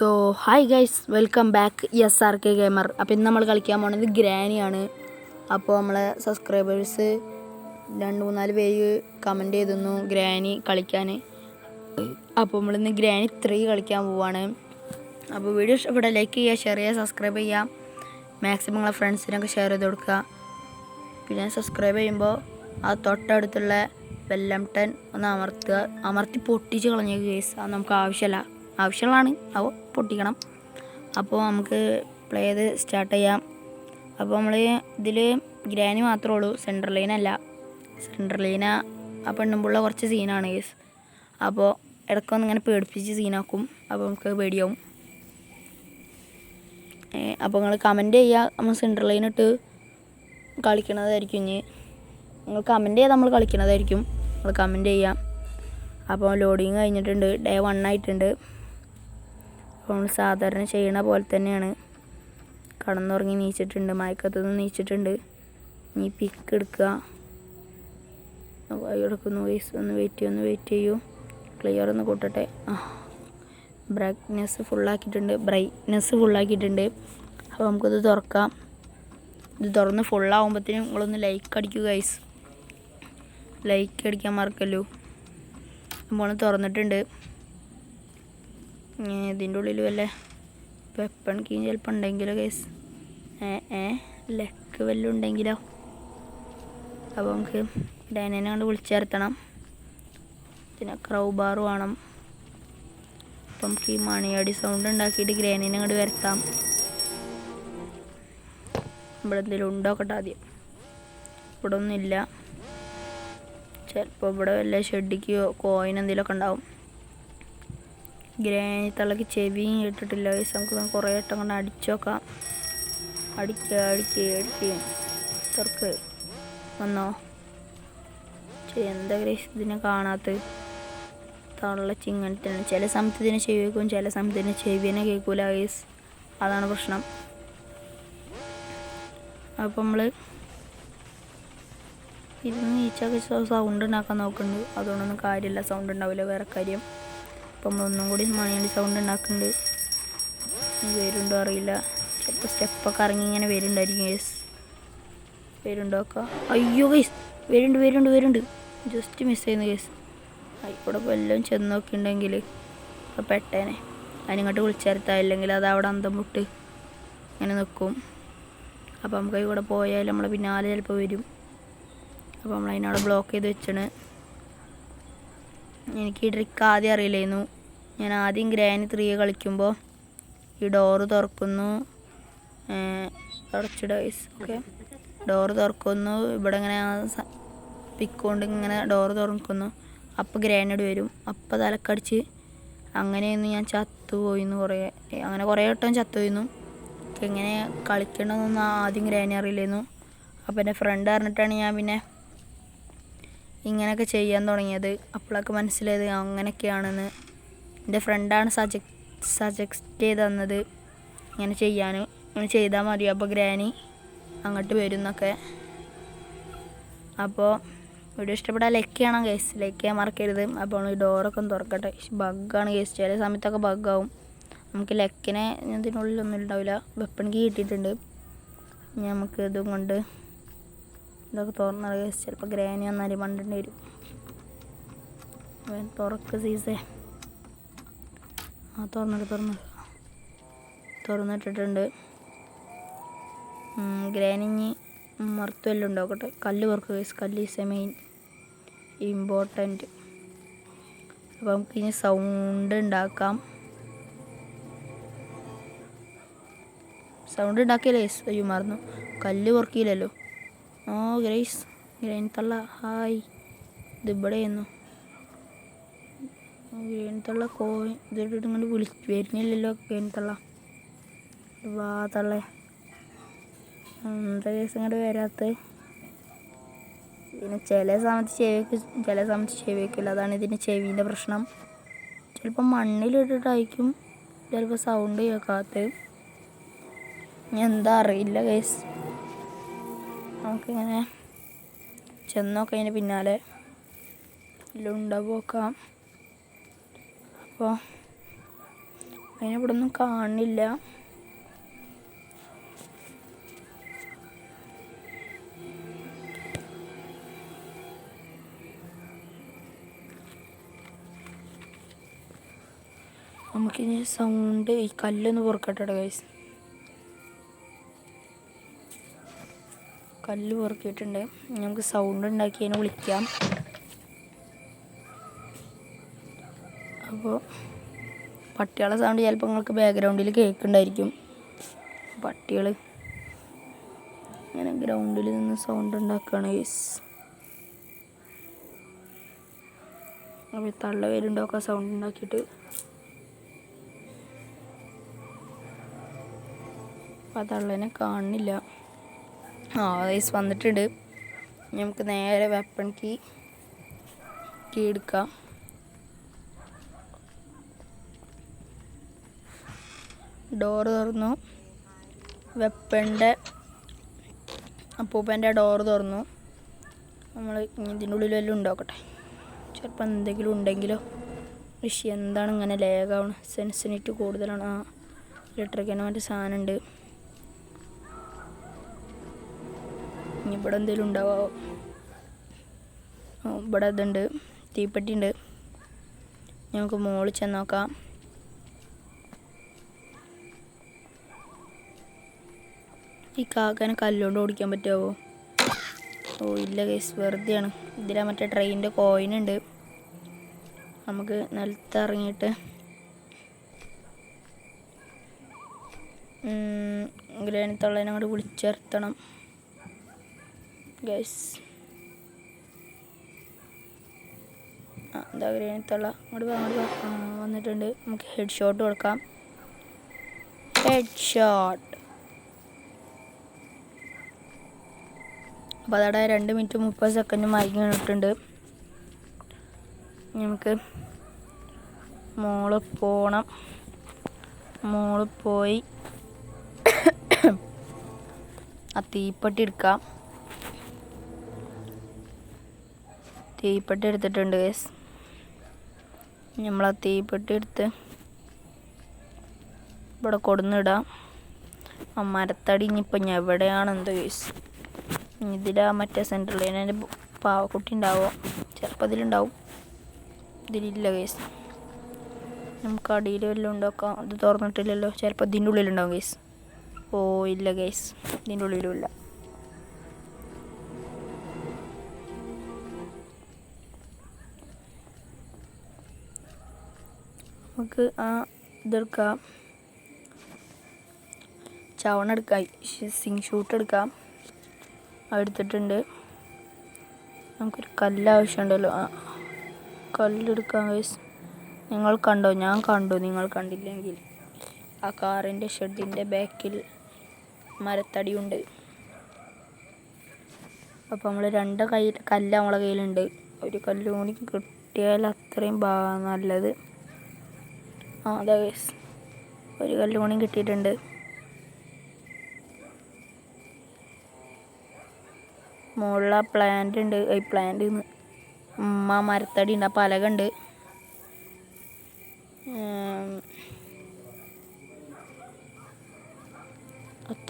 So hi guys, welcome back SRK gamer. അപ്പോൾ ഇന്ന് നമ്മൾ കളിക്കാൻ പോകുന്നത് ഗ്രാനിയാണ്. അപ്പോൾ നമ്മളെ സബ്സ്ക്രൈബേഴ്സ് 2-3 പേര് കമൻറ്റ് ചെയ്തിരുന്നു ഗ്രാനി കളിക്കാൻ. അപ്പോൾ നമ്മളിന്ന് ഗ്രാനി 3 കളിക്കാൻ പോവാണ്. അപ്പോൾ വീഡിയോ ഇഷ്ടപ്പെട്ട ലൈക്ക് ചെയ്യുക, ഷെയർ ചെയ്യുക, സബ്സ്ക്രൈബ് ചെയ്യുക. മാക്സിമം നിങ്ങളെ ഫ്രണ്ട്സിനൊക്കെ ഷെയർ ചെയ്ത് കൊടുക്കുക. പിന്നെ സബ്സ്ക്രൈബ് ചെയ്യുമ്പോൾ ആ തൊട്ടടുത്തുള്ള ബെല്ലംട്ടൻ ഒന്ന് അമർത്തി പൊട്ടിച്ച് കളഞ്ഞേക്ക് ഗൈസ്. അത് നമുക്ക് ആവശ്യമുള്ളതാണ്, അവ പൊട്ടിക്കണം. അപ്പോൾ നമുക്ക് പ്ലേ ചെയ്ത് സ്റ്റാർട്ട് ചെയ്യാം. അപ്പോൾ നമ്മൾ ഇതിൽ ഗ്രാനി മാത്രമേ ഉള്ളൂ, സെൻട്രൽ ലൈനല്ല. സെൻട്രൽ ലൈന ആ പെണ്ണുമ്പുള്ള കുറച്ച് സീനാണ് ഗൈസ്. അപ്പോൾ ഇടയ്ക്കൊന്ന് ഇങ്ങനെ പേടിപ്പിച്ച് സീനാക്കും. അപ്പോൾ നമുക്ക് പേടിയാവും. അപ്പോൾ നിങ്ങൾ കമൻറ്റ് ചെയ്യുക, നമ്മൾ സെൻട്രൽ ലൈൻ ഇട്ട് കളിക്കണതായിരിക്കും. ഇനി നിങ്ങൾ കമൻറ്റ് ചെയ്താൽ നമ്മൾ കളിക്കണതായിരിക്കും. നിങ്ങൾ കമൻറ്റ് ചെയ്യാം. അപ്പോൾ ലോഡിങ് കഴിഞ്ഞിട്ടുണ്ട്, ഡേ 1 ആയിട്ടുണ്ട്. അപ്പോൾ നമ്മൾ സാധാരണ ചെയ്യണ പോലെ തന്നെയാണ്. കടന്നുറങ്ങി നീച്ചിട്ടുണ്ട്, മയക്കത്തുനിന്ന് നീച്ചിട്ടുണ്ട്. ഇനി പിക്ക് എടുക്കുക. എടുക്കുന്നു വയസ്സ്. ഒന്ന് വെയിറ്റ് ചെയ്യൂ. ക്ലിയർ ഒന്ന് കൂട്ടട്ടെ. ബ്രൈറ്റ്നെസ് ഫുള്ളാക്കിയിട്ടുണ്ട്. അപ്പോൾ നമുക്കിത് തുറക്കാം. ഇത് തുറന്ന് ഫുള്ളാകുമ്പോഴത്തേനും നിങ്ങളൊന്ന് ലൈക്ക് അടിക്കുക ഗൈസ്. ലൈക്ക് അടിക്കാൻ മറക്കല്ലോ. നമ്മൾ തുറന്നിട്ടുണ്ട്. ഇതിൻ്റെ ഉള്ളിൽ വല്ല വെപ്പൺ കീ ചിലപ്പോൾ ഉണ്ടെങ്കിലോ ഗൈസ്, ലെക്ക് വല്ലതും ഉണ്ടെങ്കിലോ. അപ്പോൾ നമുക്ക് ഡൈനേനെ കൊണ്ട് വിളിച്ചേർത്തണം. പിന്നെ ക്രൗ ബാർ വേണം. അപ്പം നമുക്ക് ഈ മണിയടി സൗണ്ട് ഉണ്ടാക്കിയിട്ട് ഗ്രാനീനെ കൊണ്ട് വരുത്താം. ഇവിടെ എന്തെങ്കിലും ഉണ്ടോക്കട്ടെ ആദ്യം. ഇവിടെ ഒന്നുമില്ല. ചിലപ്പോൾ ഇവിടെ വല്ല ഷെഡിക്ക് കോയിൻ എന്തെങ്കിലുമൊക്കെ ഉണ്ടാവും. ഗ്രാനി തള്ളക്ക് ചെവിയും ഇട്ടിട്ടില്ല ഗൈസ്. നമുക്ക് കുറേ വട്ടം കൊണ്ട് അടിച്ചു നോക്കാം. അടിക്കുക തുറക്ക് വന്നോ. എന്താ ഗൈസ് ഇതിനെ കാണാത്ത തള്ള ചിങ്ങനത്തിന്. ചില സമയത്ത് ഇതിനെ ചെവി കേൾക്കും, ചില സമയത്ത് ഇതിനെ ചെവി തന്നെ കേൾക്കൂല ഗൈസ്. അതാണ് പ്രശ്നം. അപ്പം നമ്മൾ ഇരുന്ന് നീച്ചൊക്കെ സൗണ്ട് ഉണ്ടാക്കാൻ നോക്കുന്നുണ്ട്. അതുകൊണ്ടൊന്നും കാര്യമില്ല, സൗണ്ട് ഉണ്ടാവില്ല, വേറെ കാര്യം. അപ്പം നമ്മളൊന്നും കൂടി മണിയടി സൗണ്ട് ഉണ്ടാക്കുന്നുണ്ട്. വരുന്നുണ്ടോ അറിയില്ല. ചിലപ്പോൾ സ്റ്റെപ്പൊക്കെ ഇറങ്ങി ഇങ്ങനെ വരുന്നുണ്ടായിരിക്കും ഗൈസ്. വരുന്നുണ്ടോക്ക. അയ്യോ ഗൈസ്, വരുന്നുണ്ട്. ജസ്റ്റ് മിസ് ചെയ്യുന്നു ഗൈസ്. ആയിക്കൂടെ വല്ലതും ചെന്ന് നോക്കിയിട്ടുണ്ടെങ്കിൽ അപ്പോൾ പെട്ടേനെ. അതിനിങ്ങോട്ട് വിളിച്ചേർത്താ, ഇല്ലെങ്കിൽ അത് അവിടെ അന്തം വിട്ട് ഇങ്ങനെ നിൽക്കും. അപ്പോൾ നമുക്ക് ഇവിടെ പോയാൽ നമ്മളെ പിന്നാലെ ചിലപ്പോൾ വരും. അപ്പോൾ നമ്മളതിനവിടെ ബ്ലോക്ക് ചെയ്ത് വെച്ചാണ്. എനിക്ക് ഈ ട്രിക്ക് ആദ്യം അറിയില്ലായിരുന്നു. ഞാൻ ആദ്യം ഗ്രാനി 3 കളിക്കുമ്പോൾ ഈ ഡോറ് തുറക്കുന്നു, അടച്ചിടുക ഗൈസ്. ഓക്കെ, ഡോറ് തുറക്കുന്നു. ഇവിടെ ഇങ്ങനെ പിക്കൊണ്ട് ഇങ്ങനെ ഡോറ് തുറക്കുന്നു. അപ്പോൾ ഗ്രാനേഡ് വരും. അപ്പോൾ തലക്കടിച്ച് അങ്ങനെയൊന്നും ഞാൻ ചത്തുപോയിന്ന് അങ്ങനെ കുറേ വട്ടം ചത്തുപോയിരുന്നു. എങ്ങനെ കളിക്കണമെന്നൊന്നും ആദ്യം ഗ്രാനി അറിയില്ലായിരുന്നു. അപ്പോൾ എൻ്റെ ഫ്രണ്ട് പറഞ്ഞിട്ടാണ് ഞാൻ പിന്നെ ഇങ്ങനെയൊക്കെ ചെയ്യാൻ തുടങ്ങിയത്. അപ്പോഴൊക്കെ മനസ്സിലായത് അങ്ങനെയൊക്കെയാണെന്ന്. എൻ്റെ ഫ്രണ്ടാണ് സജസ്റ്റ് ചെയ്ത് തന്നത് ഇങ്ങനെ ചെയ്യാൻ. ഇങ്ങനെ ചെയ്താൽ മതി, അപ്പോൾ ഗ്രാനി അങ്ങോട്ട് വരും എന്നൊക്കെ. അപ്പോൾ വീഡിയോ ഇഷ്ടപ്പെട്ടാൽ ലൈക്ക് ചെയ്യണം ഗൈസ്. ലൈക്ക് ചെയ്യാൻ മറക്കരുത്. അപ്പോൾ ഈ ഡോറൊക്കെ ഒന്ന് തുറക്കട്ടെ. ബഗ്ഗാണ് ഗൈസ്, ചില സമയത്തൊക്കെ ബഗ്ഗാവും. നമുക്ക് ലെക്കിനെ ഇതിനുള്ളിലൊന്നും ഉണ്ടാവില്ല. വെപ്പൺ കീ കിട്ടിയിട്ടുണ്ട്. നമുക്ക് ഇതും കൊണ്ട് ഇതൊക്കെ തുറന്നത് ഗൈസ്. ചിലപ്പോൾ ഗ്രാനി വന്നാൽ മണ്ടേണ്ടി വരും. തുറക്ക് സീസേ. തുറന്നിട്ടിട്ടുണ്ട്. ഗ്രാനി ഇനി മറുത്തുവെല്ലാം ഉണ്ടാക്കട്ടെ. കല്ല് തുറക്കുക ഗൈസ്. കല്ല് ഈസ് എ മെയിൻ ഇമ്പോർട്ടൻറ്റ്. അപ്പോൾ നമുക്കിനി സൗണ്ട് ഉണ്ടാക്കാം. സൗണ്ട് ഉണ്ടാക്കിയല്ലേ ഗൈസ്? അയ്യോ മറന്നു, കല്ല് പൊറുക്കിയില്ലല്ലോ. ഗ്രേസ് ഗ്രാനി തള്ള ഹായ്. ഇതിവിടെയായിരുന്നു ഗ്രാനി തള്ള. ഇതിട്ട് ഇങ്ങനെ വരുന്നില്ലല്ലോ ഗ്രാനി തള്ള. വാ തള്ളേ, എന്താ കേസ് ഇങ്ങോട്ട് വരാത്ത? പിന്നെ ചില സമയത്ത് ചെവി വയ്ക്കില്ല. അതാണ് ഇതിൻ്റെ ചെവീൻ്റെ പ്രശ്നം. ചിലപ്പോൾ മണ്ണിലിട്ടിട്ടായിരിക്കും ചിലപ്പോൾ സൗണ്ട് കേൾക്കാത്ത. എന്താ അറിയില്ല കേസ്. നമുക്കിങ്ങനെ ചെന്നൊക്കെ അതിന് പിന്നാലെ എല്ലാം ഉണ്ടാവും നോക്കാം. അപ്പോൾ അതിനിവിടെ ഒന്നും കാണില്ല. നമുക്കിനി സൗണ്ട് ഈ കല്ലൊന്ന് പൊറുക്കട്ടെ ഗൈസ്. കല്ല് പൊറുക്കിയിട്ടുണ്ട്. നമുക്ക് സൗണ്ട് ഉണ്ടാക്കി അതിനെ വിളിക്കാം. അപ്പോൾ പട്ടികളെ സൗണ്ട് ചിലപ്പോൾ നിങ്ങൾക്ക് ബാക്ക്ഗ്രൗണ്ടിൽ കേൾക്കുന്നുണ്ടായിരിക്കും. പട്ടികൾ ഇങ്ങനെ ഗ്രൗണ്ടിൽ നിന്ന് സൗണ്ട് ഉണ്ടാക്കുകയാണ് ഗൈസ്. അപ്പോൾ തള്ള പേരുണ്ടാക്കുക സൗണ്ട് ഉണ്ടാക്കിയിട്ട്. അപ്പോൾ ആ തള്ളേനെ കാണുന്നില്ല. ഗൈസ് വന്നിട്ടുണ്ട്. നമുക്ക് നേരെ വെപ്പൺ കീ എടുക്കാം. ഡോറ് തുറന്നു. വെപ്പൻ്റെ അപ്പൂപ്പൻ്റെ ഡോറ് തുറന്നു. നമ്മൾ ഇതിൻ്റെ ഉള്ളിൽ വല്ലതും ഉണ്ടാക്കട്ടെ. ചിലപ്പോൾ എന്തെങ്കിലും ഉണ്ടെങ്കിലോ. ഋഷി എന്താണ് ഇങ്ങനെ ലേഗാവണം? സെൻസിറ്റിവിറ്റി കൂടുതലാണ്. ഇലക്ട്രിക്കിന് മറ്റേ സാധനം ഉണ്ട്. ഇനി ഇവിടെ എന്തെങ്കിലും ഉണ്ടാവോ? ഇവിടെ ഇതുണ്ട്, തീപ്പെട്ടി ഉണ്ട്. നമുക്ക് മുകളിൽ ചെന്ന് നോക്കാം. ഈ കാക്കനെ കല്ലുകൊണ്ട് ഓടിക്കാൻ പറ്റുമോ? ഇല്ല ഗൈസ്, വെറുതെയാണ്. ഇതിലാ മറ്റേ ട്രെയിനിൻ്റെ കോയിനുണ്ട്. നമുക്ക് നിലത്ത് ഇറങ്ങിയിട്ട് ഗ്രാനിത്തുള്ളതിനെ അങ്ങോട്ട് വിളിച്ചിരുത്തണം ഗൈസ്. എന്താ ഗ്രാനിത്തുള്ള അങ്ങോട്ട് വന്നിട്ടുണ്ട്. നമുക്ക് ഹെഡ് ഷോട്ട് കൊടുക്കാം. Head shot. അപ്പോൾ അതവിടെ 2 മിനിറ്റ് 30 സെക്കൻഡ് മയങ്ങിയിട്ടുണ്ട്. നമുക്ക് മോള് പോണം. മോള് പോയി ആ തീപ്പെട്ടി എടുക്കാം. തീപ്പെട്ടി എടുത്തിട്ടുണ്ട് ഗൈസ്. നമ്മളാ തീപ്പെട്ടി എടുത്ത് ഇവിടെ കൊടുന്നിടാം. ആ മരത്തടി ഇനിയിപ്പോൾ ഞാൻ എവിടെയാണെന്തോ ഗൈസ്. ഇതിലാ മറ്റേ സെൻറ്ററിൽ എൻ്റെ പാവക്കുട്ടി ഉണ്ടാവുമോ? ചിലപ്പോൾ ഇതിലുണ്ടാവും. ഇതിലില്ല ഗൈസ്. നമുക്ക് അടിയിൽ വല്ലതും ഉണ്ടാക്കാം. ഇത് തുറന്നിട്ടില്ലല്ലോ. ചിലപ്പോൾ ഇതിൻ്റെ ഉള്ളിലുണ്ടാവും ഗൈസ്. ഇല്ല ഗൈസ്, ഇതിൻ്റെ ഉള്ളിലും ഇല്ല. നമുക്ക് ഇതെടുക്കാം. ചവണ എടുക്കാം. സിങ് ഷൂട്ട് എടുക്കാം. എടുത്തിട്ടുണ്ട്. നമുക്കൊരു കല്ല് ആവശ്യമുണ്ടല്ലോ. കല്ലെടുക്കാം ഗൈസ്. നിങ്ങൾ കണ്ടോ? ഞാൻ കണ്ടു. നിങ്ങൾ കണ്ടില്ലെങ്കിൽ ആ കാറിൻ്റെ ഷെഡിൻ്റെ ബാക്കിൽ മരത്തടിയുണ്ട്. അപ്പോൾ നമ്മൾ 2 കല്ല് നമ്മളെ കയ്യിലുണ്ട്. ഒരു കല്ല് കൂടി കിട്ടിയാൽ അത്രയും നല്ലത്. അതാ ഗൈസ്, ഒരു കല്ല് കൂടി കിട്ടിയിട്ടുണ്ട്. മുകളിൽ പ്ലാന്റ് ഉണ്ട്. ഈ പ്ലാന്റ് മരത്തടി ഉണ്ട്. ആ പലകുണ്ട്.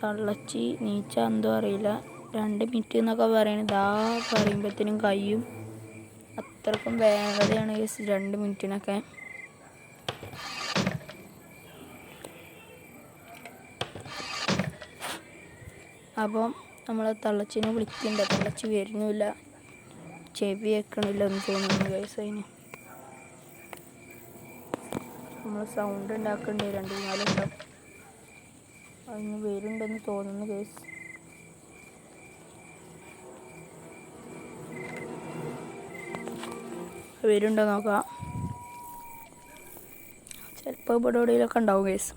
തള്ളച്ചി നീച്ച എന്തോ അറിയില്ല. 2 മിനിറ്റ് എന്നൊക്കെ പറയണത്. പറയുമ്പോഴത്തേനും കഴിയും. അത്രക്കും വേഗതയാണ് ഗൈസ് 2 മിനിറ്റിനൊക്കെ. അപ്പം നമ്മൾ തള്ളച്ചിനെ വിളിക്കുന്നുണ്ട്. തള്ളച്ചി വരുന്നില്ല. ചെവി വെക്കണില്ല എന്ന് തോന്നുന്നു ഗൈസ്. അതിന് നമ്മൾ സൗണ്ട് ഉണ്ടാക്കുന്നുണ്ട്. 2-4 ഉണ്ടാവും. അതിന് വരുന്നുണ്ടെന്ന് തോന്നുന്നു ഗൈസ്. വരുന്നുണ്ടോ നോക്കാം. ചിലപ്പോൾ ഇവിടെ എവിടെയെങ്കിലുമൊക്കെ ഉണ്ടാവും ഗൈസ്.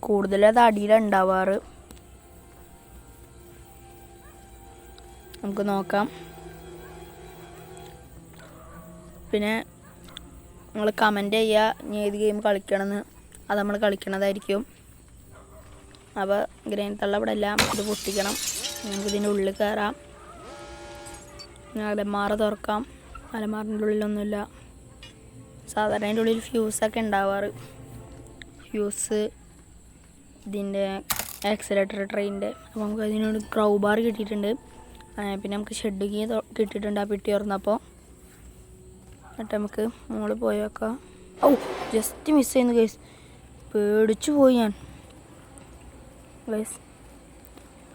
കൂടുതലത് അടിയിലാണ് ഉണ്ടാവാറ്. നമുക്ക് നോക്കാം. പിന്നെ നിങ്ങൾ കമൻറ്റ് ചെയ്യുക ഇനി ഏത് ഗെയിം കളിക്കണമെന്ന്. അത് നമ്മൾ കളിക്കണതായിരിക്കും. അപ്പോൾ ഗ്രെയിൻ തള്ള ഇവിടെ എല്ലാം ഇത് പൊട്ടിക്കണം. നമുക്ക് ഇതിൻ്റെ ഉള്ളിൽ കയറാം. അലമാറ തുറക്കാം. അലമാറിൻ്റെ ഉള്ളിലൊന്നുമില്ല. സാധാരണ അതിൻ്റെ ഉള്ളിൽ ഫ്യൂസൊക്കെ ഉണ്ടാവാറ്. ഫ്യൂസ് ഇതിൻ്റെ ആക്സിലേറ്റർ ട്രെയിനിൻ്റെ. അപ്പോൾ നമുക്ക് അതിനോട് ക്രൗ ബാർ കിട്ടിയിട്ടുണ്ട്. പിന്നെ നമുക്ക് ഷെഡ് കീ കിട്ടിയിട്ടുണ്ട് ആ പെട്ടി തുറന്നപ്പോൾ. എന്നിട്ട് നമുക്ക് മുകളിൽ പോയി വെക്കാം. ഓ ജസ്റ്റ് മിസ് ചെയ്യുന്നു ഗൈസ്, പേടിച്ചു പോയി ഞാൻ ഗൈസ്.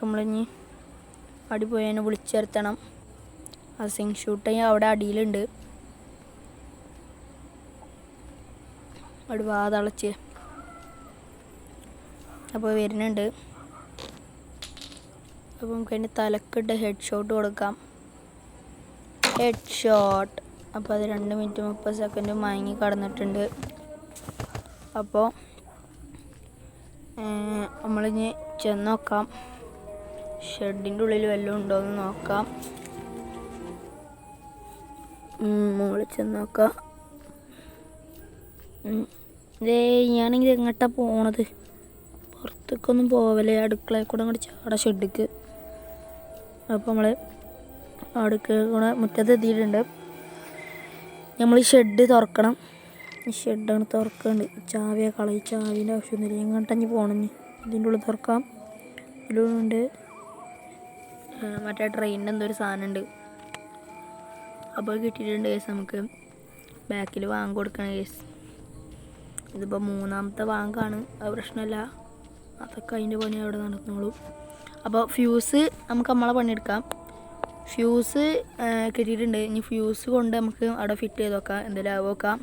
നമ്മളിനി അടി പോയി അതിനെ വിളിച്ചിരുത്തണം. ആ സിങ് ഷൂട്ട് അവിടെ അടിയിലുണ്ട്. അവിടെ വാതളച്ച് അപ്പോൾ വരുന്നുണ്ട്. അപ്പോൾ നമുക്ക് അതിൻ്റെ തലക്കിട്ട് ഹെഡ് ഷോട്ട് കൊടുക്കാം. Head shot. അപ്പോൾ അത് 2 മിനിറ്റ് 30 സെക്കൻഡ് മയങ്ങി കടന്നിട്ടുണ്ട്. അപ്പോൾ നമ്മളിനി ചെന്ന് നോക്കാം, ഷെഡിൻ്റെ ഉള്ളിൽ വല്ലതും ഉണ്ടോ എന്ന് നോക്കാം. മുകളിൽ ചെന്ന് നോക്കാം. ഞാനെങ്കിൽ എങ്ങോട്ടാണ് പോണത്? പുറത്തേക്കൊന്നും പോവല്ലേ, അടുക്കളയിൽ കൂടെ അങ്ങോട്ട് ചാട ഷെഡിക്ക്. അപ്പോൾ നമ്മൾ അടുക്കളയിൽ കൂടെ മുറ്റത്ത് എത്തിയിട്ടുണ്ട്. നമ്മൾ ഈ ഷെഡ് തുറക്കണം. ഈ ഷെഡാണ് തുറക്കേണ്ടത്. ചാവിയെ കളയി, ചാവിൻ്റെ ആവശ്യമൊന്നുമില്ല. എങ്ങോട്ടഞ്ഞ് പോകണമെന്ന് ഇതിൻ്റെ ഉള്ളിൽ തുറക്കാം. ഇതിലുണ്ട് മറ്റേ ട്രെയിനിൻ്റെ എന്തോ ഒരു സാധനമുണ്ട്. അപ്പോൾ കിട്ടിയിട്ടുണ്ട് കേസ്. നമുക്ക് ബാക്കിൽ വാങ്ങ് കൊടുക്കണം കേസ്. ഇതിപ്പോൾ 3ാമത്തെ വാങ്കാണ്. അത് പ്രശ്നമല്ല, അതൊക്കെ അതിൻ്റെ പണി അവിടെ നടന്നോളൂ. അപ്പോൾ ഫ്യൂസ് നമുക്ക് നമ്മളെ പണിയെടുക്കാം. ഫ്യൂസ് കിട്ടിയിട്ടുണ്ട്. ഇനി ഫ്യൂസ് കൊണ്ട് നമുക്ക് അവിടെ ഫിറ്റ് ചെയ്ത് നോക്കാം, എന്തെങ്കിലും ആവോ നോക്കാം.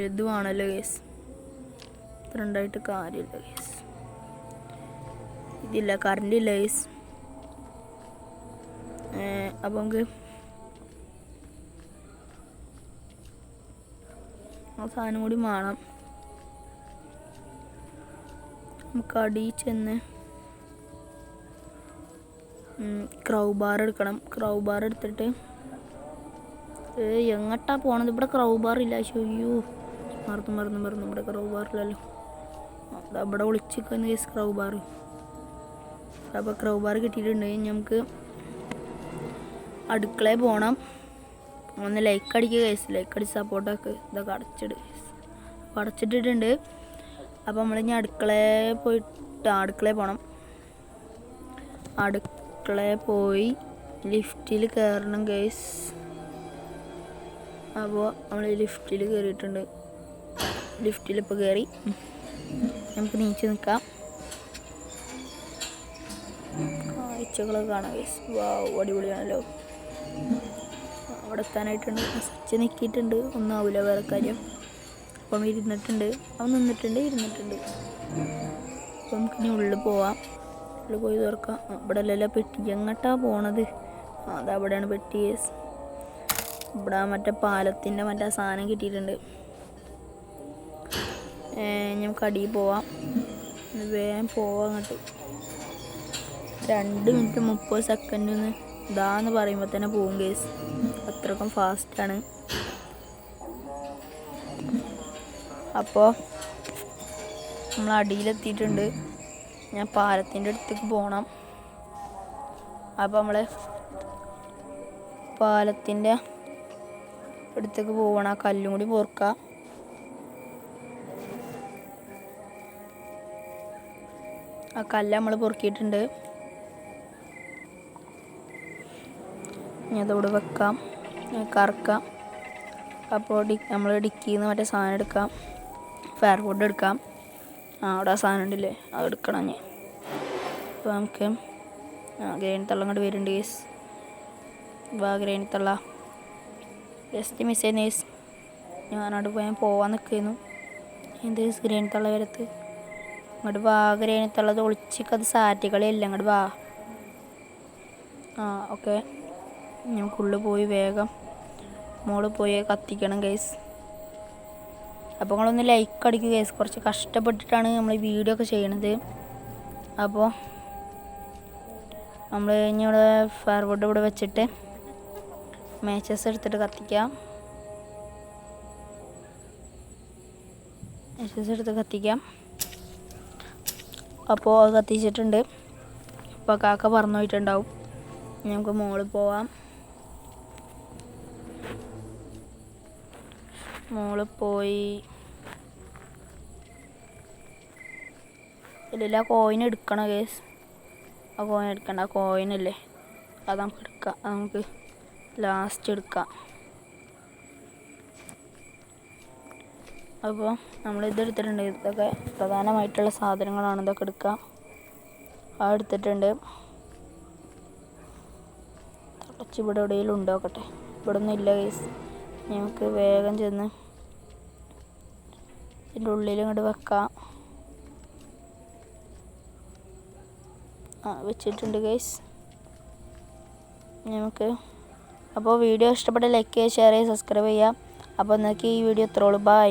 ഇത് വേണമല്ലോ കേസ്, ഇത്ര ഉണ്ടായിട്ട് കാര്യമില്ല കേസ്. ഇതില്ല, കറണ്ട് ഇല്ല കേസ്. അപ്പോൾ നമുക്ക് ആ സാധനം കൂടി വേണം. നമുക്ക് അടിയിൽ ചെന്ന് ക്രൗ ബാർ എടുക്കണം. ക്രൗ ബാർ എടുത്തിട്ട് എങ്ങോട്ടാ പോണത്? ഇവിടെ ക്രൗ ബാർ ഇല്ല. അയ്യോ മറന്നു ഇവിടെ ക്രൗ ബാറില്ലല്ലോ. ഇവിടെ ഒളിച്ചിരിക്കുന്ന കേസ് ക്രൗ ബാർ. അപ്പോൾ ക്രൗ ബാർ കിട്ടിയിട്ടുണ്ട്. നമുക്ക് അടുക്കളയിൽ പോകണം. ഒന്ന് ലൈക്ക് അടിക്കുക കേസ്, ലൈക്ക് അടിച്ച് സപ്പോർട്ടാക്കുക. ഇതൊക്കെ അടച്ചിട് കേസ്. അപ്പോൾ അടച്ചിട്ടിട്ടുണ്ട്. അപ്പോൾ നമ്മളിനി അടുക്കളയിൽ പോയിട്ട് അടുക്കളയിൽ പോകണം. അടുക്കളയിൽ പോയി ലിഫ്റ്റിൽ കയറണം കേസ്. അപ്പോൾ നമ്മൾ ലിഫ്റ്റിൽ കയറിയിട്ടുണ്ട്. ലിഫ്റ്റിൽ ഇപ്പോൾ കയറി നമുക്ക് നീച്ച് നിൽക്കാം. കാഴ്ചകളൊക്കെ കാണാം കേസ്. അടിപൊളിയാണല്ലോ. അവിടെ എത്താനായിട്ടുണ്ട്. സച്ച് നിൽക്കിയിട്ടുണ്ട്. ഒന്നും ആവില്ല വേറെ കാര്യം. അപ്പം ഇരുന്നിട്ടുണ്ട്, അവൻ നിന്നിട്ടുണ്ട്, ഇരുന്നിട്ടുണ്ട്. അപ്പം നമുക്കിനി ഉള്ളിൽ പോവാം. ഉള്ളിൽ പോയി തുറക്കാം. ഇവിടെ അല്ലല്ലോ പെട്ടി. എങ്ങോട്ടാണ് പോണത്? അതവിടെയാണ് പെട്ടി കേസ്. ഇവിടെ മറ്റേ പാലത്തിൻ്റെ മറ്റേ സാധനം കിട്ടിയിട്ടുണ്ട്. നമുക്ക് അടിയിൽ പോവാം. വേഗം പോവാം അങ്ങോട്ട്. 2 മിനിറ്റ് 30 സെക്കൻഡിന് ഇതാന്ന് പറയുമ്പോൾ തന്നെ പോകും കേസ്. അത്രക്കും ഫാസ്റ്റാണ്. അപ്പോൾ നമ്മൾ അടിയിലെത്തിയിട്ടുണ്ട്. ഞാൻ പാലത്തിൻ്റെ അടുത്തേക്ക് പോകണം. അപ്പോൾ നമ്മൾ പാലത്തിൻ്റെ അടുത്തേക്ക് പോകണം. ആ കല്ലും കൂടി പോർക്കാം. ആ കല്ല് നമ്മൾ പൊറുക്കിയിട്ടുണ്ട്. ഇനി അതോടെ വെക്കാം, കറക്കാം. അപ്പോൾ നമ്മൾ ഡിക്കിയിൽ നിന്ന് മറ്റേ സാധനം എടുക്കാം. ഫയർ വുഡ് എടുക്കാം. അവിടെ ആ സാധനം ഉണ്ടല്ലേ, അത് എടുക്കണം. ഞാൻ അപ്പോൾ നമുക്ക് ഗ്രൈൻഡ് തള്ള അങ്ങോട്ട് വരുന്നുണ്ട് കേസ്. ഗ്രൈൻഡ് തള്ള ജസ്റ്റ് മിസ് ചെയ്യുന്ന കേസ്. ഞാനവിടെ പോകാൻ നിൽക്കുന്നു. എന്ത് കേസ് ഗ്രൈൻഡ് തള്ള വരത്ത് അങ്ങോട്ട് ഗ്രൈൻഡ് തള്ളത് ഒളിച്ചിക്കത് സാറ്റുകളിയല്ല. അങ്ങോട്ട് ഓക്കെ. നമുക്കുള്ളിൽ പോയി വേഗം മോള് പോയി കത്തിക്കണം കേസ്. അപ്പോൾ നിങ്ങളൊന്ന് ലൈക്ക് അടിക്കുക കേസ്. കുറച്ച് കഷ്ടപ്പെട്ടിട്ടാണ് നമ്മൾ ഈ വീഡിയോ ഒക്കെ ചെയ്യണത്. അപ്പോൾ നമ്മൾ ഇനി ഇവിടെ ഫയർ വുഡ് ഇവിടെ വെച്ചിട്ട് മാച്ചസ് എടുത്തിട്ട് കത്തിക്കാം. മാച്ചസ് എടുത്ത് കത്തിക്കാം. അപ്പോൾ അത് കത്തിച്ചിട്ടുണ്ട്. അപ്പോൾ കാക്ക പറന്നു പോയിട്ടുണ്ടാവും. നമുക്ക് മുകളിൽ പോവാം. മോള് പോയി. ഇല്ല കോയിൻ എടുക്കണം ഗേസ്. ആ കോയിൻ എടുക്കണ്ട, ആ കോയിനല്ലേ അത് നമുക്ക് എടുക്കാം. അത് നമുക്ക് ലാസ്റ്റ് എടുക്കാം. അപ്പോൾ നമ്മളിതെടുത്തിട്ടുണ്ട്. ഇതൊക്കെ പ്രധാനമായിട്ടുള്ള സാധനങ്ങളാണ്. ഇതൊക്കെ എടുക്കാം. ആ എടുത്തിട്ടുണ്ട്. തിളച്ച് ഇവിടെ എവിടെയെങ്കിലും ഉണ്ടോ നോക്കട്ടെ. ഇവിടെ ഒന്നും ഇല്ല ഗൈസ്. നമുക്ക് വേഗം ചെന്ന് ഇതിൻ്റെ ഉള്ളിൽ ഇങ്ങോട്ട് വെക്കാം. വെച്ചിട്ടുണ്ട് ഗൈസ്. നമുക്ക് അപ്പോൾ വീഡിയോ ഇഷ്ടപ്പെട്ട ലൈക്ക് ചെയ്യുക, ഷെയർ ചെയ്യുക, സബ്സ്ക്രൈബ് ചെയ്യുക. അപ്പോൾ നിങ്ങൾക്ക് ഈ വീഡിയോ ഇത്രയുള്ളൂ. ബൈ.